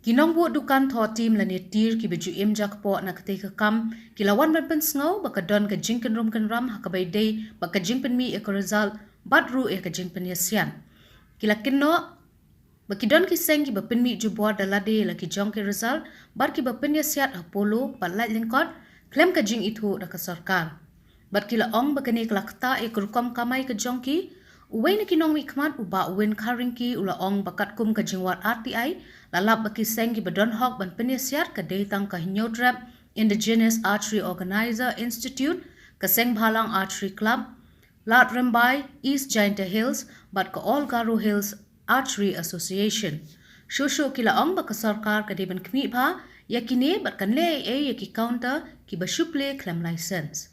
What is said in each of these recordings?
Kinong buat dukan tho tim la netir ki baju im jak po na kate ka kam kilawan ban pen sngo baka don ka jingken rum kan ram ha ka bai dei baka jingpen mi e ka result badru e ka jingpen yasian kila kinno baki don ki seng ki ba pen mi ju bo dala de la ki jong ki result bar ki ba pen yasiat apollo palai lingkot klem ka jing itu da ka sarkar bar kila ong baka ne klakta e kurkom kamai ka jong ki uway na kinong mi kmat uba uwen karing ki ula ong bakat kum ka jingwat RTI lalap baki seng ki badon hok ban penyesiat ka datang ka Hinyodrap Indigenous Archery Organizer Institute ka seng bhalang Archery Club Lat Rembai East Giant Hills bat ka All Garo Hills Archery Association shushu kila ong baka sarkar ka deban kmi bha yakine bat kan le yaki counter ki bashuple claim license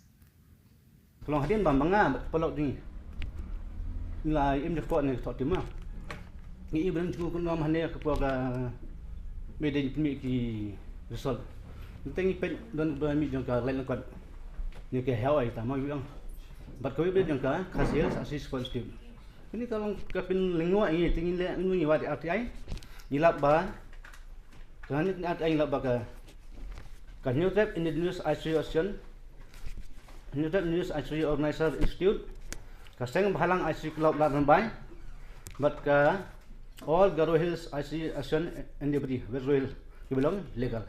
Kalau hadian bambanga pelok ni nilai im jepot ni tok timah ni ibran cukup kunam hane ke puaga medeni pemi ki result tengi pen don mi jangka lain kot ni ke hau ai ta mau yang bat ko ibran jangka khasil asis positif ini kalau kapin lengua ini tingin le ni wa RTI ni lap ba kan ni RTI lap ba ka Hinyodrap Indigenous Archery Association Hinyodrap Indigenous Archery Organizer Institute kaseng bhalang IC Club Lat Rembai but ka All Garo Hills IC Association and Deputy Royal ki belong legal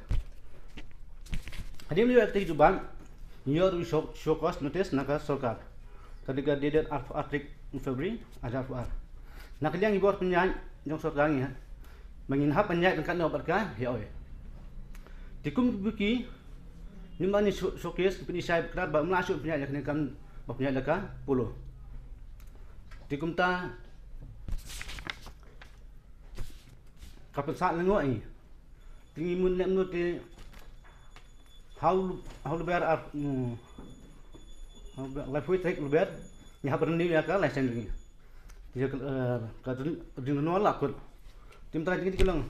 hadim liu akti juban nyor show cost notice naka sarkar ketika dated article February ada FR nak liang ibor penyan jong sarkar ni menginhap penyan kan no barka ya oi tikum buki nimani showcase penisai krat ba mlasuk penyan yakni kan penyan laka puluh tikumta kapal saat lengo ini tinggi mun nek menurut how lebar life way take lebar ni ha berni ya ka license ni dia ka ding no la ko tim tra tinggi kilang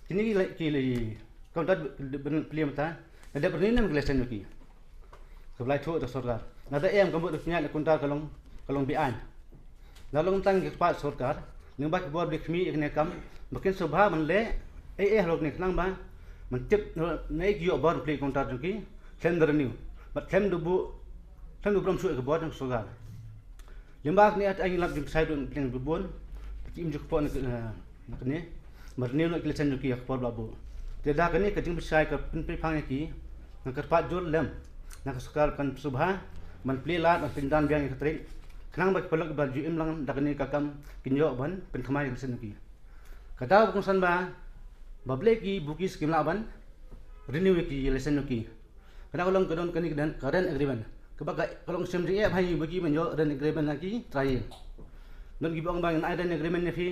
kini ki kau dah beli mata ada berni nam license ki sebelah tu ada sarkar nada em kamu punya kuntar kalong bian lalu tang ke pak sarkar ning bak buat bikmi ikne kam makin subha man le lok ni nang ba man tip nei ki obor play kontar ki tender new but tem du brom su ke buat sarkar limbak ni at ai lap jing sai dun pling bubon kim juk pon ni marni no kilesen ki akpor babu te da kani ke jing sai ka pin phang ki nak pat jol lem nak sarkar kan subha man play lat man pindan biang ke trik kenang bak pelok baju im lang dakni kakam kinyo ban pen khamai sen ki kata kungsan ba bable ki buki skim la ban renew ki lesson ki kana kolong kedon kani dan current agreement kebaga kolong sem ri bhai buki menyo ren agreement ki try don gi bang bang ai ren agreement ni fi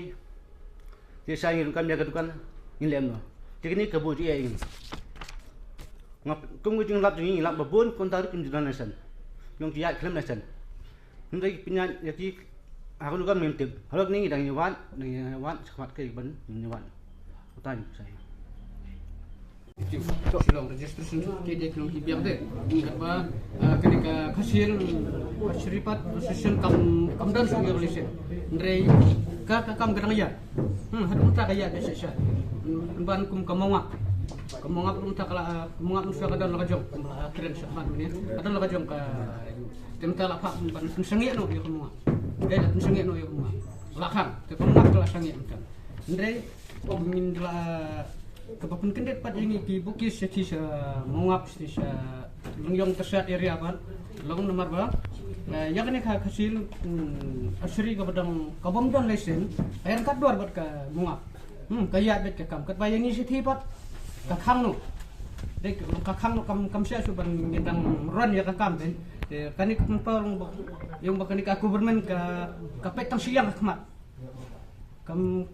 ti sai ngi kam ya kadukan ni lem no tikni kebu ti ai ngap kum gi jing lap jing lap babon kontar kin junan lesson yong ki ya klem lesson Nanti punya jadi aku juga mimpi. Kalau ni dah nyawan sekat ke ban nyawan. Tanya saya. Silong registration ke dia kalau biar deh. Ingat apa ketika hasil syarikat association kam dan sudah Malaysia. Ndrei kam gerang ya. Hadu tak kaya biasa. Ban kum kamawak. Kamawak pun tak kala kamawak nusa kadang lakajong. Keren syafat ni. Kadang lakajong ka temta la pak ban sengit no yo kumwa dia sengit no yo kumwa lakang te kumwa kala sengit kan ndre min la kapapun kendet pat ini ki bukis seti sa mongap seti sa lungyong tersat area ban long nomor ba ya kan ka hasil asri ka badang kabom don lesen air kat duar bat ka mongap kaya bet ka kam kat bayani seti pat ka khang no dek ka khang no kam sia su ban ngindang ron ya ka kam ben kani kumpang yung bakani ka government ka petang siang khmat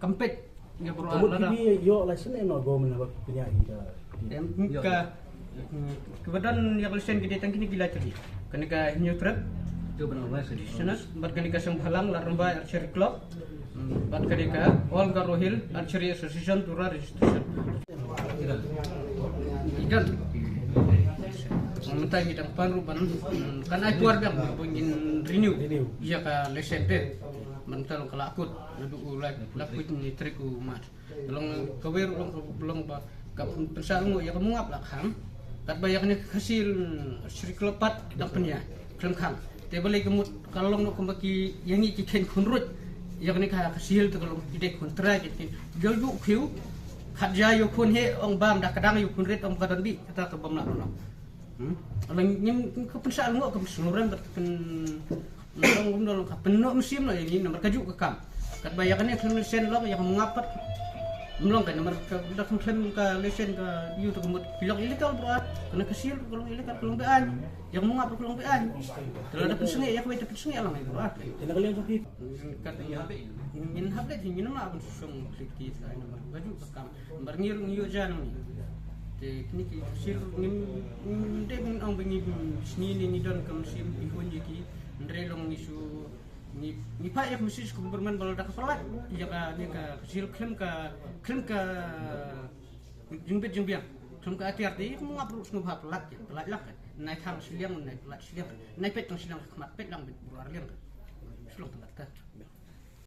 kampet ya bro ala ini yo license no government apa punya ka kebetulan yang license gede tang kini gila tadi kani ka Hinyodrap Tu benar sana bat kani ka Sembhalang Lat Rembai Archery Club bat kani ka All Garo Hill Archery Association Tura registration ikan mentah kita paru ban kan ai keluar bang ingin renew iya ka lesen deh mental kelakut duduk ulai lakut ni triku mat long kawer long ba kap pensalungo ya kamu ngap lah kham kat bayak ni hasil sriklopat dak penya klem kham te balik kemut kalong no kembaki yang iki ken kunrut ya ni ka hasil tu kalong ide kontra gitu jo ju khiu khat ja yo kun he ong bam dak kadang yo kun ret ong kadan bi kata to bam la no orang nyim ke pensalungo ke seluruh berken nolong nolong ka penuh musim lah ini nomor kaju ke kam kat bayak ni klem sen lo yang mengapat melong kan nomor dah klaim ke lesen ke you tu kemut bilang ilegal bro kena kesil kalau ilegal kalau bean yang mau ngapa kalau bean kalau ada pensungai ya kau itu pensungai alang itu bro Kena kalian sakit. kata ya ingin habis ingin nama pun sung kliki saya nomor baju bekam nomor ngir jan ni kini kesil ingin deh ang bengi sini ni don kemusim ihun jiki ndrelong isu ni pak yang mesti bermain bola dak pelat ya ka ni ka kecil klem ka jumbiang klem ka arti mu ngap rus ngap pelat ya pelat lah naik hang siliang naik pelat siliang naik pet tong siliang kemat pet lang burar liang sulung tempat ka